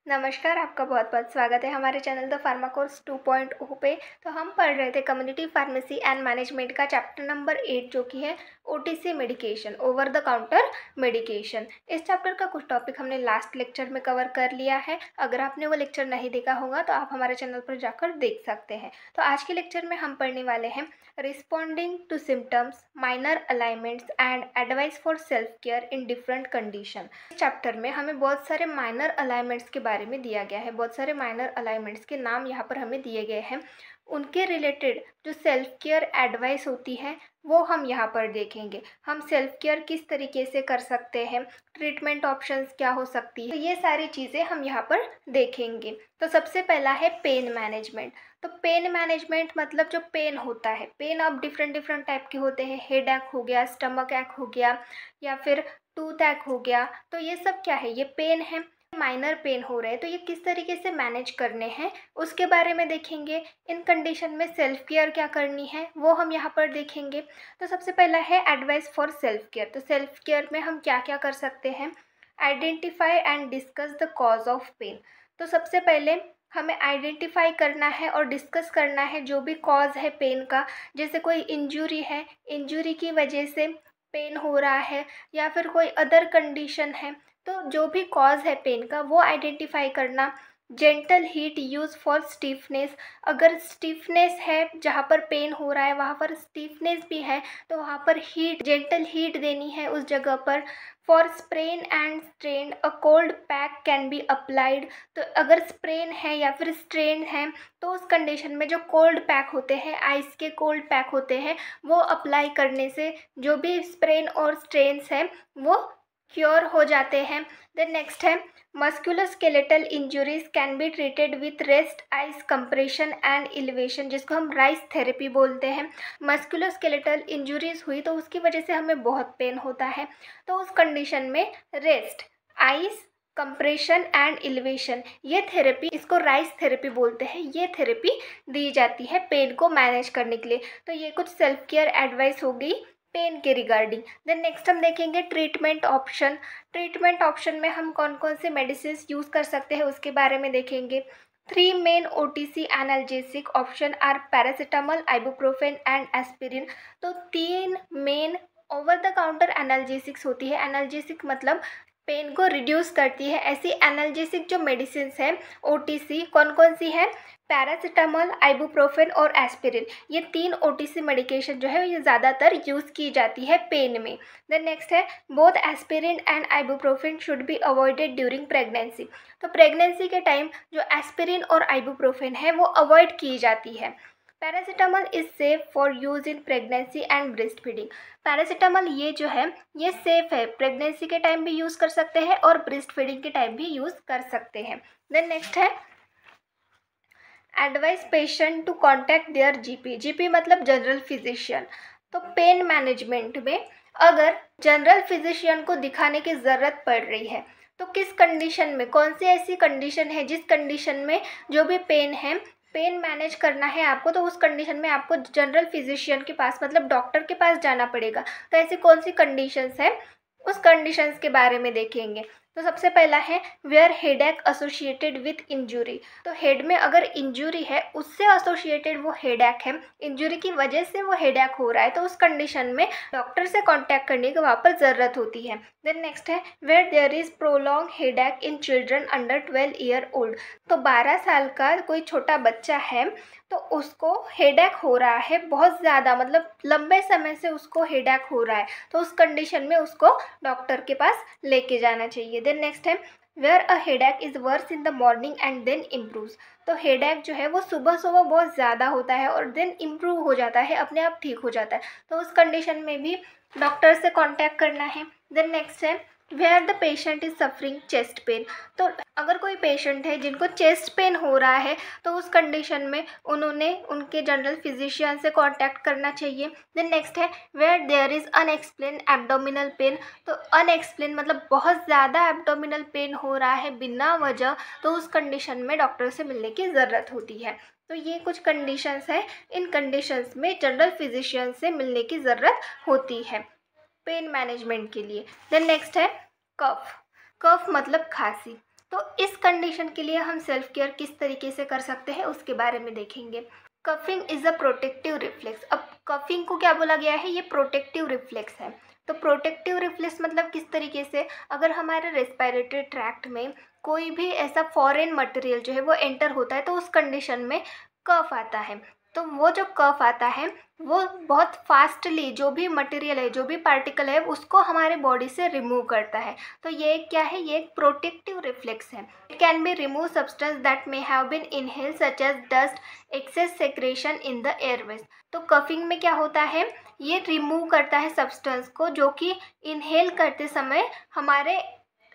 नमस्कार, आपका बहुत बहुत स्वागत है हमारे चैनल द फार्मा कोर्स 2.0 पे। तो हम पढ़ रहे थे कम्युनिटी फार्मेसी एंड मैनेजमेंट का चैप्टर नंबर 8 जो कि है OTC medication, over the counter medication. इस चैप्टर का कुछ टॉपिक हमने लास्ट लेक्चर में कवर कर लिया है। अगर आपने वो लेक्चर नहीं देखा होगा तो आप हमारे चैनल पर जाकर देख सकते हैं। तो आज के लेक्चर में हम पढ़ने वाले हैं responding to symptoms, minor alignments and advice for self care in different condition. इस चैप्टर में हमें बहुत सारे माइनर अलाइनमेंट्स के बारे में दिया गया है। बहुत सारे माइनर अलाइनमेंट्स के नाम यहाँ पर हमें दिए गए हैं। उनके रिलेटेड जो सेल्फ केयर एडवाइस होती है वो हम यहाँ पर देखेंगे। हम सेल्फ केयर किस तरीके से कर सकते हैं, ट्रीटमेंट ऑप्शंस क्या हो सकती है, तो ये सारी चीज़ें हम यहाँ पर देखेंगे। तो सबसे पहला है पेन मैनेजमेंट। तो पेन मैनेजमेंट मतलब जो पेन होता है, पेन अब डिफरेंट डिफरेंट टाइप के होते हैं। हेड एक हो गया, स्टमक एक हो गया, या फिर टूथ एक हो गया। तो ये सब क्या है, ये पेन है। माइनर पेन हो रहे हैं तो ये किस तरीके से मैनेज करने हैं उसके बारे में देखेंगे। इन कंडीशन में सेल्फ केयर क्या करनी है वो हम यहाँ पर देखेंगे। तो सबसे पहला है एडवाइस फॉर सेल्फ केयर। तो सेल्फ केयर में हम क्या क्या कर सकते हैं, identify and discuss the cause of pain. तो सबसे पहले हमें आइडेंटिफाई करना है और डिस्कस करना है जो भी कॉज है पेन का। जैसे कोई इंजरी है, इंजरी की वजह से पेन हो रहा है, या फिर कोई अदर कंडीशन है, तो जो भी कॉज है पेन का वो आइडेंटिफाई करना। Gentle heat use for stiffness. अगर स्टिफनेस है, जहाँ पर पेन हो रहा है वहाँ पर स्टिफनेस भी है तो वहाँ पर हीट, जेंटल हीट देनी है उस जगह पर। For sprain and strain a cold pack can be applied. तो अगर स्प्रेन है या फिर स्ट्रेन है तो उस कंडीशन में जो कोल्ड पैक होते हैं, आइस के कोल्ड पैक होते हैं, वो अप्लाई करने से जो भी स्प्रेन और स्ट्रेन्स हैं वो क्योर हो जाते हैं। देन नेक्स्ट है musculoskeletal injuries can be treated with rest, ice compression and elevation, जिसको हम राइस थेरेपी बोलते हैं। मस्कुलोस्केलेटल इंजुरीज हुई तो उसकी वजह से हमें बहुत पेन होता है, तो उस कंडीशन में rest, ice compression and elevation, ये थेरेपी, इसको राइस थेरेपी बोलते हैं, ये थेरेपी दी जाती है पेन को मैनेज करने के लिए। तो ये कुछ सेल्फ केयर एडवाइस हो गई पेन के रिगार्डिंग। देन नेक्स्ट हम देखेंगे ट्रीटमेंट ऑप्शन। ट्रीटमेंट ऑप्शन में हम कौन कौन से मेडिसिन यूज़ कर सकते हैं उसके बारे में देखेंगे। 3 main OTC analgesic option are paracetamol, ibuprofen and aspirin. तो 3 main over the counter analgesics होती है। एनाल्जेसिक मतलब पेन को रिड्यूस करती है। ऐसी एनाल्जेसिक जो मेडिसिन है ओटीसी कौन कौन सी है, पैरासीटामोल, आइबुप्रोफेन और एस्पिरिन। ये 3 ओटीसी मेडिकेशन जो है ये ज़्यादातर यूज़ की जाती है पेन में। देन नेक्स्ट है both aspirin and ibuprofen should be avoided during pregnancy. तो प्रेगनेंसी के टाइम जो एस्पिरिन और आइबुप्रोफेन है वो अवॉइड की जाती है। Paracetamol is safe for use in pregnancy and breast feeding. Paracetamol ये जो है ये सेफ़ है, प्रेगनेंसी के टाइम भी यूज़ कर सकते हैं और ब्रेस्ट फीडिंग के टाइम भी यूज़ कर सकते हैं। देन नेक्स्ट है advice patient to contact their GP. GP मतलब जनरल फिजिशियन। तो पेन मैनेजमेंट में अगर जनरल फिजिशियन को दिखाने की ज़रूरत पड़ रही है तो किस कंडीशन में, कौन सी ऐसी कंडीशन है जिस कंडीशन में जो भी पेन है, पेन मैनेज करना है आपको, तो उस कंडीशन में आपको जनरल फिजिशियन के पास मतलब डॉक्टर के पास जाना पड़ेगा। तो ऐसी कौन सी कंडीशंस है उस कंडीशंस के बारे में देखेंगे। तो सबसे पहला है where headache associated with injury. तो हेड में अगर इंजरी है उससे एसोसिएटेड वो हेडेक है, इंजरी की वजह से वो हेडेक हो रहा है, तो उस कंडीशन में डॉक्टर से कांटेक्ट करने की वहाँ पर ज़रूरत होती है। देन नेक्स्ट है where there is prolong headache in children under 12 year old. तो 12 साल का कोई छोटा बच्चा है तो उसको हेडेक हो रहा है बहुत ज़्यादा, मतलब लंबे समय से उसको हेडेक हो रहा है, तो उस कंडीशन में उसको डॉक्टर के पास लेके जाना चाहिए। देन नेक्स्ट है where a headache is worse in the morning and then improves. तो हेडेक जो है वो सुबह सुबह बहुत ज़्यादा होता है और देन इम्प्रूव हो जाता है, अपने आप ठीक हो जाता है, तो उस कंडीशन में भी डॉक्टर से कांटेक्ट करना है। देन नेक्स्ट है where the patient is suffering chest pain. तो अगर कोई पेशेंट है जिनको चेस्ट पेन हो रहा है तो उस कंडीशन में उन्होंने उनके जनरल फिजिशियन से कांटेक्ट करना चाहिए। देन नेक्स्ट है where there is unexplain abdominal pain. तो अनएक्सप्लेन मतलब बहुत ज़्यादा एब्डोमिनल पेन हो रहा है बिना वजह, तो उस कंडीशन में डॉक्टर से मिलने की ज़रूरत होती है। तो ये कुछ कंडीशंस हैं, इन कंडीशंस में जनरल फिजिशियन से मिलने की ज़रूरत होती है पेन मैनेजमेंट के लिए। देन नेक्स्ट है कफ। कफ मतलब खांसी। तो इस कंडीशन के लिए हम सेल्फ केयर किस तरीके से कर सकते हैं उसके बारे में देखेंगे। Coughing is a protective reflex. अब कफिंग को क्या बोला गया है, ये प्रोटेक्टिव रिफ्लेक्स है। तो प्रोटेक्टिव रिफ्लेक्स मतलब किस तरीके से, अगर हमारे रेस्पिरेटरी ट्रैक्ट में कोई भी ऐसा फॉरेन मटेरियल जो है वो एंटर होता है तो उस कंडीशन में कफ आता है। तो वो जो कफ आता है वो बहुत फास्टली जो भी मटेरियल है, जो भी पार्टिकल है, उसको हमारे बॉडी से रिमूव करता है। तो ये क्या है, ये एक प्रोटेक्टिव रिफ्लेक्स है। It can be remove substance that may have been inhale such as dust, excess secretion in the airways. तो कफिंग में क्या होता है, ये रिमूव करता है सब्सटेंस को जो कि इनहेल करते समय हमारे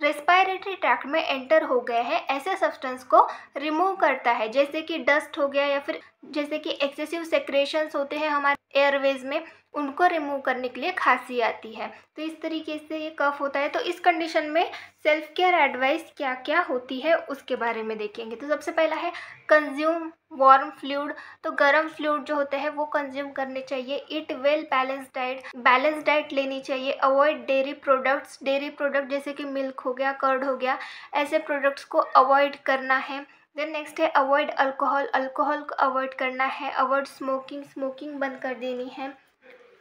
रेस्पिरेटरी ट्रैक्ट में एंटर हो गए हैं, ऐसे सब्सटेंस को रिमूव करता है। जैसे कि डस्ट हो गया या फिर जैसे कि एक्सेसिव सेक्रेशंस होते हैं हमारे एयरवेज में, उनको रिमूव करने के लिए खांसी आती है। तो इस तरीके से ये कफ होता है। तो इस कंडीशन में सेल्फ केयर एडवाइस क्या क्या होती है उसके बारे में देखेंगे। तो सबसे पहला है कंज्यूम वार्म फ्लूइड। तो गर्म फ्लूइड जो होते हैं वो कंज्यूम करने चाहिए। ईट वेल बैलेंस डाइट लेनी चाहिए। अवॉइड डेयरी प्रोडक्ट जैसे कि मिल्क हो गया, कर्ड हो गया, ऐसे प्रोडक्ट्स को अवॉइड करना है। देन नेक्स्ट है अवॉइड अल्कोहल को अवॉइड करना है। अवॉइड स्मोकिंग बंद कर देनी है।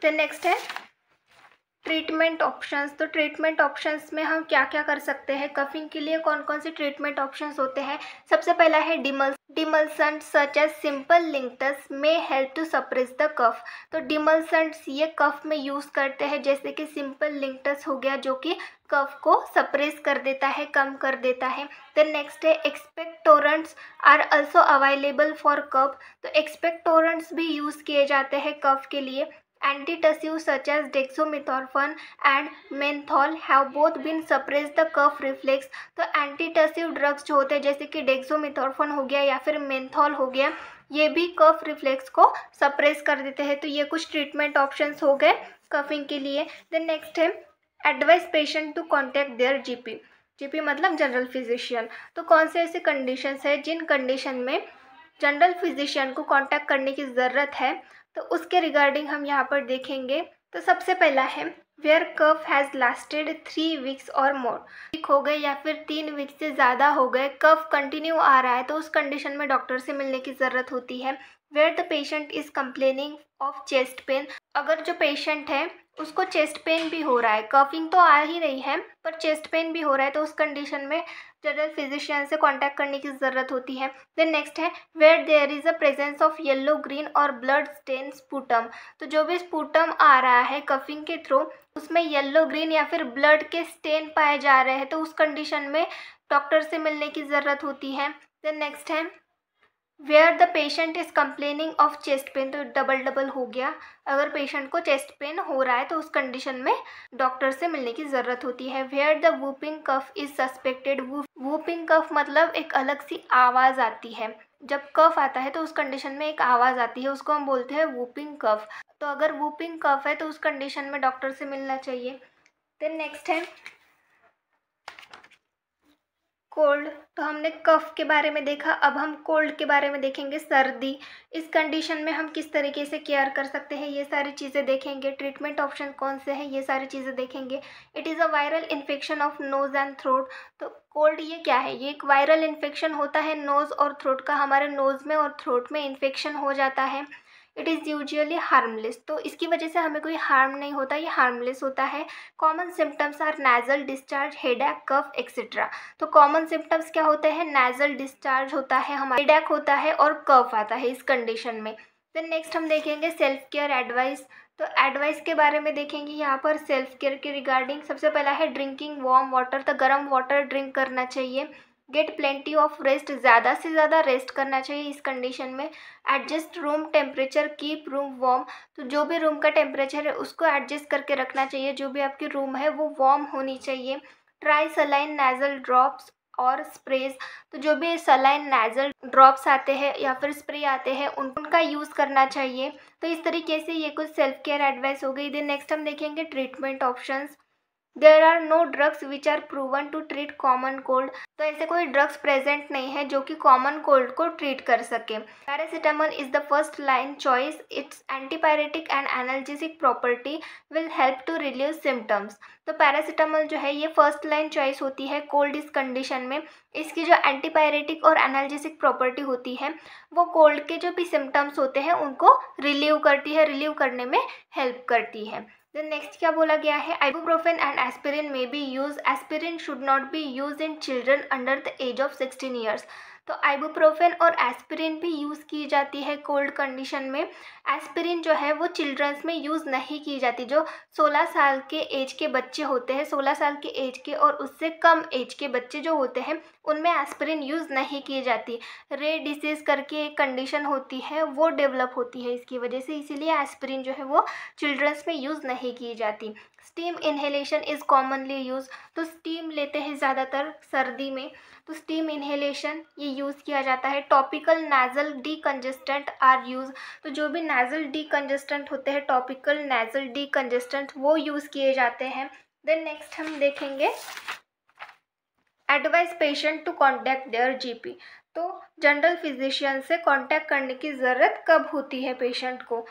देन नेक्स्ट है ट्रीटमेंट ऑप्शंस। तो ट्रीटमेंट ऑप्शंस में हम क्या क्या कर सकते हैं, कफिंग के लिए कौन कौन से ट्रीटमेंट ऑप्शंस होते हैं। सबसे पहला है demulcent such as simple linctus may help to suppress the cough. तो डिमल्सेंट्स ये कफ में यूज़ करते हैं, जैसे कि सिंपल लिंक्टस हो गया जो कि कफ को सप्रेस कर देता है, कम कर देता है। देन नेक्स्ट है expectorants are also available for cough. तो एक्सपेक्टोरेंट्स भी यूज़ किए जाते हैं कफ के लिए। Antitussives such as dextromethorphan and menthol have both been suppress the cough reflex। तो एंटीटसिव ड्रग्स जो होते हैं जैसे कि डेक्सोमेथोर्फन हो गया या फिर मेंथॉल हो गया, ये भी कफ रिफ्लेक्स को सप्रेस कर देते हैं। तो ये कुछ ट्रीटमेंट ऑप्शंस हो गए कफिंग के लिए। देन नेक्स्ट है advice patient to contact their GP मतलब जनरल फिजिशियन। तो कौन से ऐसे कंडीशंस है जिन कंडीशन में जनरल फिजिशियन को कांटेक्ट करने की ज़रूरत है, तो उसके रिगार्डिंग हम यहाँ पर देखेंगे। तो सबसे पहला है where cough has lasted 3 weeks और मोर। वीक हो गए या फिर 3 वीक से ज़्यादा हो गए, कफ कंटिन्यू आ रहा है, तो उस कंडीशन में डॉक्टर से मिलने की ज़रूरत होती है। Where the patient is complaining of chest pain. अगर जो पेशेंट है उसको चेस्ट पेन भी हो रहा है, कफिंग तो आ ही रही है पर चेस्ट पेन भी हो रहा है, तो उस कंडीशन में जनरल फिजिशियन से कांटेक्ट करने की ज़रूरत होती है। देन नेक्स्ट है where there is a presence of yellow green और ब्लड स्टेन स्पूटम। तो जो भी स्पूटम आ रहा है कफिंग के थ्रू उसमें येलो ग्रीन या फिर ब्लड के स्टेन पाए जा रहे हैं, तो उस कंडीशन में डॉक्टर से मिलने की ज़रूरत होती है। देन नेक्स्ट है where the patient is complaining of chest pain. तो डबल हो गया, अगर पेशेंट को चेस्ट पेन हो रहा है तो उस कंडीशन में डॉक्टर से मिलने की ज़रूरत होती है। Where the whooping cough is suspected. Whooping cough मतलब एक अलग सी आवाज़ आती है, जब कफ आता है तो उस कंडीशन में एक आवाज़ आती है, उसको हम बोलते हैं वूपिंग कफ। तो अगर वूपिंग कफ है तो उस कंडीशन में डॉक्टर से मिलना चाहिए। देन नेक्स्ट है कोल्ड। तो हमने कफ के बारे में देखा, अब हम कोल्ड के बारे में देखेंगे, सर्दी। इस कंडीशन में हम किस तरीके से केयर कर सकते हैं ये सारी चीज़ें देखेंगे। ट्रीटमेंट ऑप्शन कौन से हैं ये सारी चीज़ें देखेंगे। It is a viral infection of nose and throat. तो कोल्ड ये क्या है, ये एक वायरल इन्फेक्शन होता है नोज़ और थ्रोट का, हमारे नोज़ में और थ्रोट में इन्फेक्शन हो जाता है। It is usually harmless. तो इसकी वजह से हमें कोई हार्म नहीं होता, ये हार्मलेस होता है। Common symptoms are nasal discharge, headache, cough etcetera. तो कॉमन सिम्टम्स क्या होते हैं, नेजल डिस्चार्ज होता है, हमारा हेडेक होता है और कफ आता है इस कंडीशन में। देन नेक्स्ट हम देखेंगे सेल्फ केयर एडवाइस। तो एडवाइस के बारे में देखेंगे यहाँ पर सेल्फ केयर के रिगार्डिंग। सबसे पहला है ड्रिंकिंग वार्म वाटर। तो गर्म वाटर ड्रिंक करना चाहिए। गेट प्लेंटी ऑफ रेस्ट, ज़्यादा से ज़्यादा रेस्ट करना चाहिए इस कंडीशन में। Adjust room temperature, keep room warm. तो जो भी रूम का टेम्परेचर है उसको एडजस्ट करके रखना चाहिए, जो भी आपकी रूम है वो वार्म होनी चाहिए। ट्राई सलाइन नेजल ड्रॉप्स और स्प्रेज। तो जो भी सलाइन नेजल ड्रॉप्स आते हैं या फिर स्प्रे आते हैं उनका यूज़ करना चाहिए। तो इस तरीके से ये कुछ सेल्फ केयर एडवाइस हो गई। देन नेक्स्ट हम देखेंगे treatment options. There are no drugs which are proven to treat common cold. तो ऐसे कोई ड्रग्स प्रेजेंट नहीं है जो कि कॉमन कोल्ड को ट्रीट कर सके। Paracetamol is the first line choice. Its antipyretic and analgesic property will help to relieve symptoms. तो पैरासीटामोल जो है ये फर्स्ट लाइन चॉइस होती है कोल्ड इस कंडीशन में। इसकी जो एंटीपायरेटिक और एनाल्जेसिक प्रॉपर्टी होती है वो कोल्ड के जो भी सिम्टम्स होते हैं उनको रिलीव करती है, रिलीव करने में हेल्प करती है। देन नेक्स्ट क्या बोला गया है, आइबुप्रोफेन एंड एस्पिरिन में be use. Aspirin should not be use in children under the age of 16 years. तो आइबुप्रोफेन और एस्पिरिन भी यूज़ की जाती है कोल्ड कंडीशन में। एस्पिरिन जो है वो चिल्ड्रंस में यूज़ नहीं की जाती। जो 16 साल के एज के बच्चे होते हैं, 16 साल के एज के और उससे कम एज के बच्चे जो होते हैं उनमें एस्पिरिन यूज़ नहीं की जाती। रेयर डिसीज़ करके एक कंडीशन होती है वो डेवलप होती है इसकी वजह से, इसीलिए एस्पिरिन जो है वो चिल्ड्रंस में यूज़ नहीं की जाती। Steam inhalation is commonly use. तो स्टीम लेते हैं ज़्यादातर सर्दी में, तो स्टीम इन्हेलेशन ये यूज़ किया जाता है। Topical nasal decongestant are use. तो जो भी नाजल डीकंजेस्टेंट होते हैं, टॉपिकल नाजल डीकंजेस्टेंट, वो यूज़ किए जाते हैं। देन नेक्स्ट हम देखेंगे advice patient to contact their GP. तो जनरल फिजिशियन से कॉन्टैक्ट करने की ज़रूरत कब होती है पेशेंट को।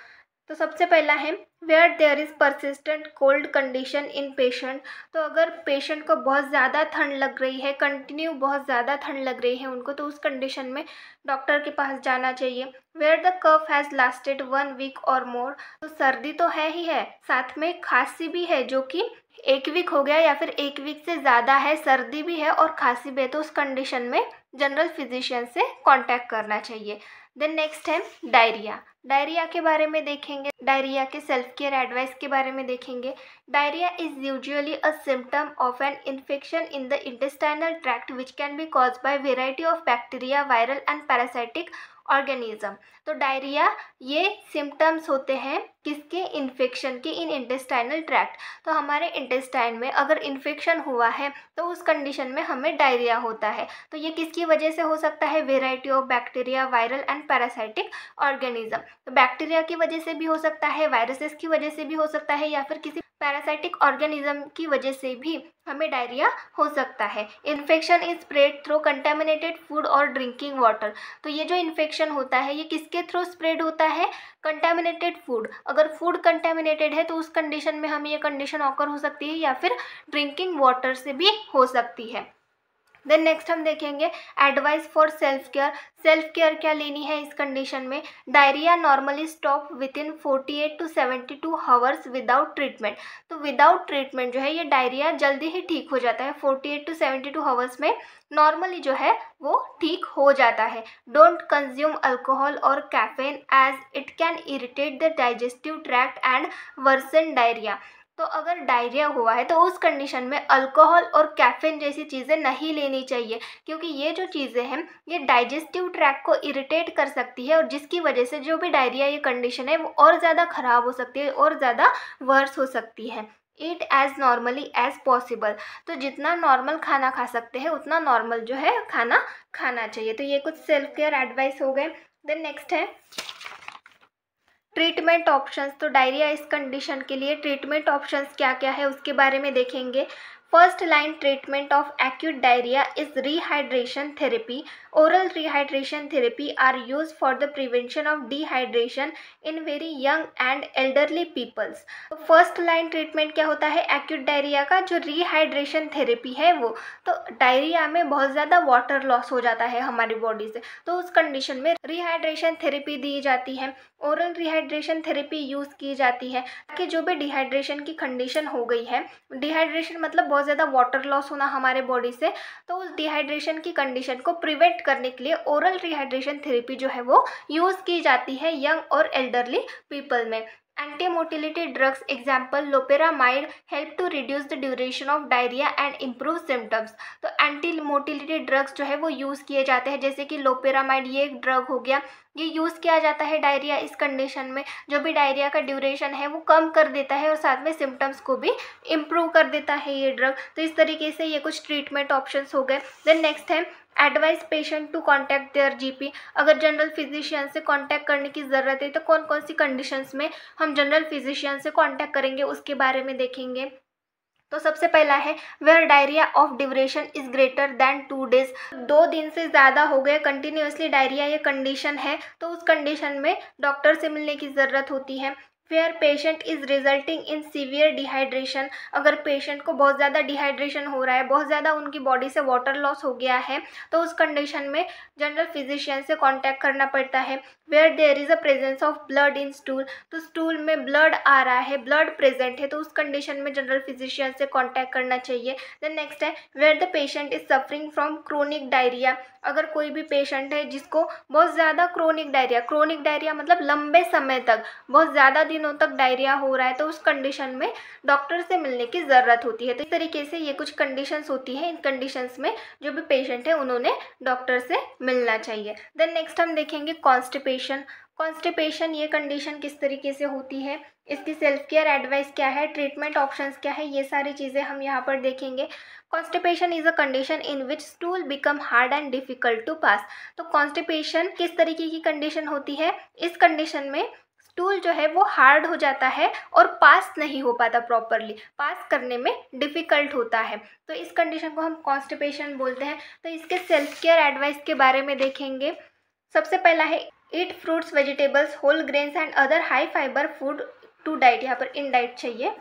तो सबसे पहला है where there is persistent cold condition in patient. तो अगर पेशेंट को बहुत ज़्यादा ठंड लग रही है, कंटिन्यू बहुत ज़्यादा ठंड लग रही है उनको, तो उस कंडीशन में डॉक्टर के पास जाना चाहिए। Where the cough has lasted 1 week और मोर। तो सर्दी तो है ही है, साथ में खांसी भी है जो कि 1 वीक हो गया या फिर 1 वीक से ज़्यादा है, सर्दी भी है और खांसी भी है, तो उस कंडीशन में जनरल फिजिशियन से कॉन्टैक्ट करना चाहिए। देन नेक्स्ट है डायरिया। डायरिया के बारे में देखेंगे, डायरिया के सेल्फ केयर एडवाइस के बारे में देखेंगे। Diarrhoea is usually a symptom of an infection in the intestinal tract which can be caused by variety of bacteria, viral and parasitic organism. तो डायरिया ये सिम्टम्स होते हैं किसके, इन्फेक्शन के इन इंटेस्टाइनल ट्रैक्ट। तो हमारे इंटेस्टाइन में अगर इन्फेक्शन हुआ है तो उस कंडीशन में हमें डायरिया होता है। तो ये किसकी वजह से हो सकता है, variety of bacteria, viral and parasitic organism. तो बैक्टीरिया की वजह से भी हो सकता है, वायरसेस की वजह से भी हो सकता है, या फिर किसी पैरासाइटिक ऑर्गेनिज्म की वजह से भी हमें डायरिया हो सकता है। Infection is spread through contaminated food और ड्रिंकिंग वाटर। तो ये जो इन्फेक्शन होता है ये किसके थ्रू स्प्रेड होता है, कंटेमिनेटेड फूड। अगर फूड कंटेमिनेटेड है तो उस कंडीशन में हमें ये कंडीशन ऑकर हो सकती है, या फिर ड्रिंकिंग वाटर से भी हो सकती है। देन नेक्स्ट हम देखेंगे advice for self care. Self care क्या लेनी है इस कंडीशन में। Diarrhoea normally stop with in 48 to 72 hours without treatment. तो विदाउट ट्रीटमेंट जो है ये डायरिया जल्दी ही ठीक हो जाता है, 48 to 72 आवर्स में नॉर्मली जो है वो ठीक हो जाता है। डोंट कंज्यूम अल्कोहल और caffeine as it can irritate the digestive tract and worsen diarrhoea. तो अगर डायरिया हुआ है तो उस कंडीशन में अल्कोहल और कैफीन जैसी चीज़ें नहीं लेनी चाहिए, क्योंकि ये जो चीज़ें हैं ये डाइजेस्टिव ट्रैक्ट को इरिटेट कर सकती है और जिसकी वजह से जो भी डायरिया ये कंडीशन है वो और ज़्यादा ख़राब हो सकती है और ज़्यादा वर्स हो सकती है। Eat as normally as possible. तो जितना नॉर्मल खाना खा सकते हैं उतना नॉर्मल जो है खाना खाना चाहिए। तो ये कुछ सेल्फ केयर एडवाइस हो गए। देन नेक्स्ट है ट्रीटमेंट ऑप्शंस। तो डायरिया इस कंडीशन के लिए ट्रीटमेंट ऑप्शंस क्या क्या है उसके बारे में देखेंगे। First line treatment of acute diarrhoea is rehydration therapy. Oral rehydration therapy are use for the prevention of dehydration in very young and elderly peoples. तो फर्स्ट लाइन ट्रीटमेंट क्या होता है एक्यूट डायरिया का, जो रिहाइड्रेशन थेरेपी है वो। तो diarrhoea में बहुत ज़्यादा वाटर लॉस हो जाता है हमारी बॉडी से, तो उस कंडीशन में रिहाइड्रेशन थेरेपी दी जाती है। ओरल रिहाइड्रेशन थेरेपी यूज़ की जाती है ताकि जो भी डिहाइड्रेशन की कंडीशन हो गई है, डिहाइड्रेशन मतलब बहुत ज़्यादा वाटर लॉस होना हमारे बॉडी से, तो उस डिहाइड्रेशन की कंडीशन को प्रिवेंट करने के लिए ओरल रिहाइड्रेशन थेरेपी जो है वो यूज़ की जाती है यंग और एल्डरली पीपल में। Anti motility drugs example loperamide help to reduce the duration of diarrhoea and improve symptoms. तो एंटी मोटिलिटी ड्रग्स जो है वो यूज़ किए जाते हैं, जैसे कि लोपेरामाइड ये एक ड्रग हो गया, ये यूज़ किया जाता है डायरिया इस कंडीशन में। जो भी डायरिया का ड्यूरेशन है वो कम कर देता है और साथ में सिम्टम्स को भी इम्प्रूव कर देता है ये ड्रग। तो इस तरीके से ये कुछ ट्रीटमेंट ऑप्शंस हो गए। देन नेक्स्ट है advice patient to contact their GP. अगर जनरल फिजिशियन से कॉन्टैक्ट करने की ज़रूरत है तो कौन कौन सी कंडीशंस में हम जनरल फिजिशियन से कॉन्टैक्ट करेंगे उसके बारे में देखेंगे। तो सबसे पहला है where diarrhoea of duration is greater than 2 days. 2 दिन से ज़्यादा हो गए कंटिन्यूसली डायरिया ये कंडीशन है, तो उस कंडीशन में डॉक्टर से मिलने की ज़रूरत होती है। Where patient is resulting in severe dehydration, अगर पेशेंट को बहुत ज़्यादा डिहाइड्रेशन हो रहा है, बहुत ज़्यादा उनकी बॉडी से वाटर लॉस हो गया है, तो उस कंडीशन में जनरल फिजिशियन से कांटेक्ट करना पड़ता है। Where there is a presence of blood in stool, तो स्टूल में ब्लड आ रहा है, ब्लड प्रेजेंट है, तो उस कंडीशन में जनरल फिजिशियन से कांटेक्ट करना चाहिए। देन नेक्स्ट है where the patient is suffering from chronic diarrhoea, अगर कोई भी पेशेंट है जिसको बहुत ज़्यादा क्रोनिक डायरिया मतलब लंबे समय तक बहुत ज़्यादा दिनों तक डायरिया हो रहा है, तो उस कंडीशन में डॉक्टर से मिलने की ज़रूरत होती है। तो इस तरीके से ये कुछ कंडीशंस होती हैं, इन कंडीशंस में जो भी पेशेंट है उन्होंने डॉक्टर से मिलना चाहिए। देन नेक्स्ट हम देखेंगे कॉन्स्टिपेशन ये कंडीशन किस तरीके से होती है, इसकी सेल्फ केयर एडवाइस क्या है, ट्रीटमेंट ऑप्शंस क्या है, ये सारी चीज़ें हम यहाँ पर देखेंगे। Constipation is a condition in which stool become hard and difficult to pass, तो कॉन्स्टिपेशन किस तरीके की कंडीशन होती है, इस कंडीशन में स्टूल जो है वो हार्ड हो जाता है और पास नहीं हो पाता, प्रॉपरली पास करने में डिफ़िकल्ट होता है, तो इस कंडीशन को हम कॉन्स्टिपेशन बोलते हैं। तो इसके सेल्फ केयर एडवाइस के बारे में देखेंगे। सबसे पहला है eat fruits vegetables whole grains and other high fibre food to diet, यहाँ पर इन डाइट चाहिए,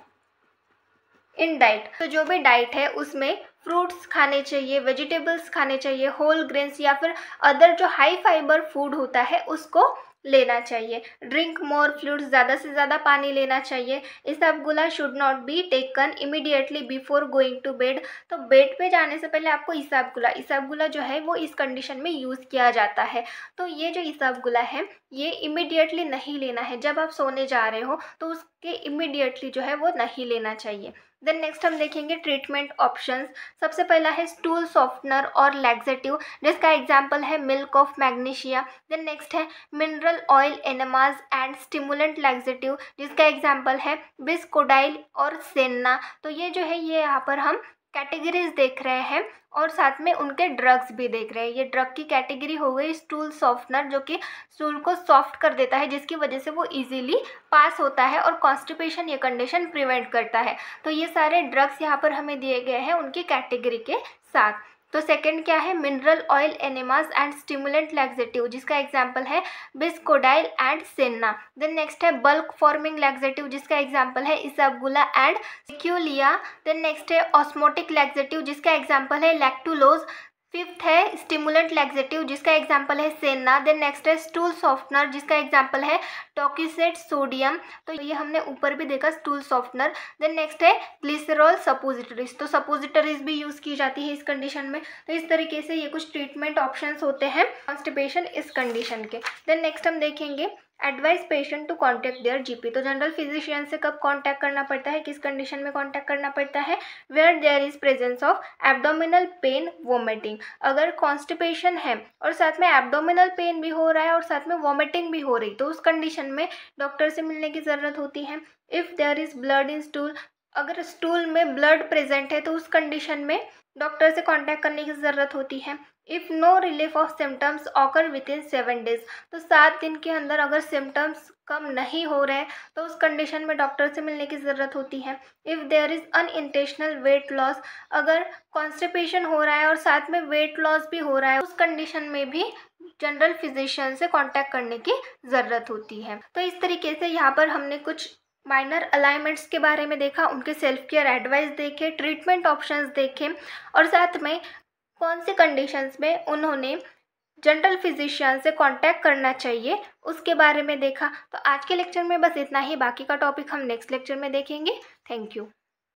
इन डाइट, तो जो भी डाइट है उसमें फ्रूट्स खाने चाहिए, वेजिटेबल्स खाने चाहिए, होल ग्रेन्स या फिर अदर जो हाई फाइबर फूड होता है उसको लेना चाहिए। ड्रिंक मोर फ्लूइड्स, ज़्यादा से ज़्यादा पानी लेना चाहिए। Isabgol should not be taken immediately before going to bed, तो बेड पे जाने से पहले आपको इसबगोला जो है वो इस कंडीशन में यूज़ किया जाता है, तो ये जो इसबगोला है ये इमीडिएटली नहीं लेना है, जब आप सोने जा रहे हो तो उसके इमीडिएटली जो है वो नहीं लेना चाहिए। देन नेक्स्ट हम देखेंगे ट्रीटमेंट ऑप्शंस। सबसे पहला है स्टूल सॉफ्टनर और लैक्सेटिव, जिसका एग्जांपल है milk of magnesia. Then next है mineral oil enemas and stimulant laxative, जिसका एग्जांपल है बिस्कोडाइल और सेन्ना। तो ये जो है ये यहाँ पर हम कैटेगरीज देख रहे हैं और साथ में उनके ड्रग्स भी देख रहे हैं। ये ड्रग की कैटेगरी हो गई स्टूल सॉफ्टनर, जो कि स्टूल को सॉफ्ट कर देता है, जिसकी वजह से वो इजीली पास होता है और कॉन्स्टिपेशन ये कंडीशन प्रिवेंट करता है। तो ये सारे ड्रग्स यहाँ पर हमें दिए गए हैं उनकी कैटेगरी के साथ। तो सेकंड क्या है mineral oil enemas and stimulant laxative, जिसका एग्जांपल है bisacodyl and senna. Then next है बल्क फॉर्मिंग लैक्सेटिव, जिसका एग्जांपल है isabgol and sterculia. Then next है ऑस्मोटिक लैक्सेटिव, जिसका एग्जांपल है लैक्टुलोज। फिफ्थ है स्टिमुलेंट लैक्सेटिव, जिसका एग्जांपल है सेन्ना। देन नेक्स्ट है स्टूल सॉफ्टनर, जिसका एग्जांपल है टोकिसेट सोडियम, तो ये हमने ऊपर भी देखा स्टूल सॉफ्टनर। देन नेक्स्ट है ग्लिसरॉल सपोजिटरीज, तो सपोजिटरीज भी यूज़ की जाती है इस कंडीशन में। तो इस तरीके से ये कुछ ट्रीटमेंट ऑप्शंस होते हैं कॉन्स्टिपेशन इस कंडीशन के। देन नेक्स्ट हम देखेंगे advice patient to contact their GP, तो जनरल फिजिशियन से कब कॉन्टैक्ट करना पड़ता है, किस कंडीशन में कॉन्टैक्ट करना पड़ता है, where there is presence of abdominal pain vomiting, अगर कॉन्स्टिपेशन है और साथ में एब्डोमिनल पेन भी हो रहा है और साथ में वोमिटिंग भी हो रही, तो उस कंडीशन में डॉक्टर से मिलने की ज़रूरत होती है। If there is blood in stool, अगर स्टूल में ब्लड प्रेजेंट है तो उस कंडीशन में डॉक्टर से कांटेक्ट करने की ज़रूरत होती है। If no relief of symptoms occur within 7 days, तो 7 दिन के अंदर अगर सिम्टम्स कम नहीं हो रहे तो उस कंडीशन में डॉक्टर से मिलने की ज़रूरत होती है। If there is unintentional weight loss, अगर कॉन्स्टिपेशन हो रहा है और साथ में वेट लॉस भी हो रहा है, उस कंडीशन में भी जनरल फिजिशियन से कांटेक्ट करने की ज़रूरत होती है। तो इस तरीके से यहाँ पर हमने कुछ माइनर अलाइनमेंट्स के बारे में देखा, उनके सेल्फ केयर एडवाइस देखे, ट्रीटमेंट ऑप्शंस देखे और साथ में कौन से कंडीशंस में उन्होंने जनरल फिजिशियन से कांटेक्ट करना चाहिए उसके बारे में देखा। तो आज के लेक्चर में बस इतना ही, बाकी का टॉपिक हम नेक्स्ट लेक्चर में देखेंगे। Thank you.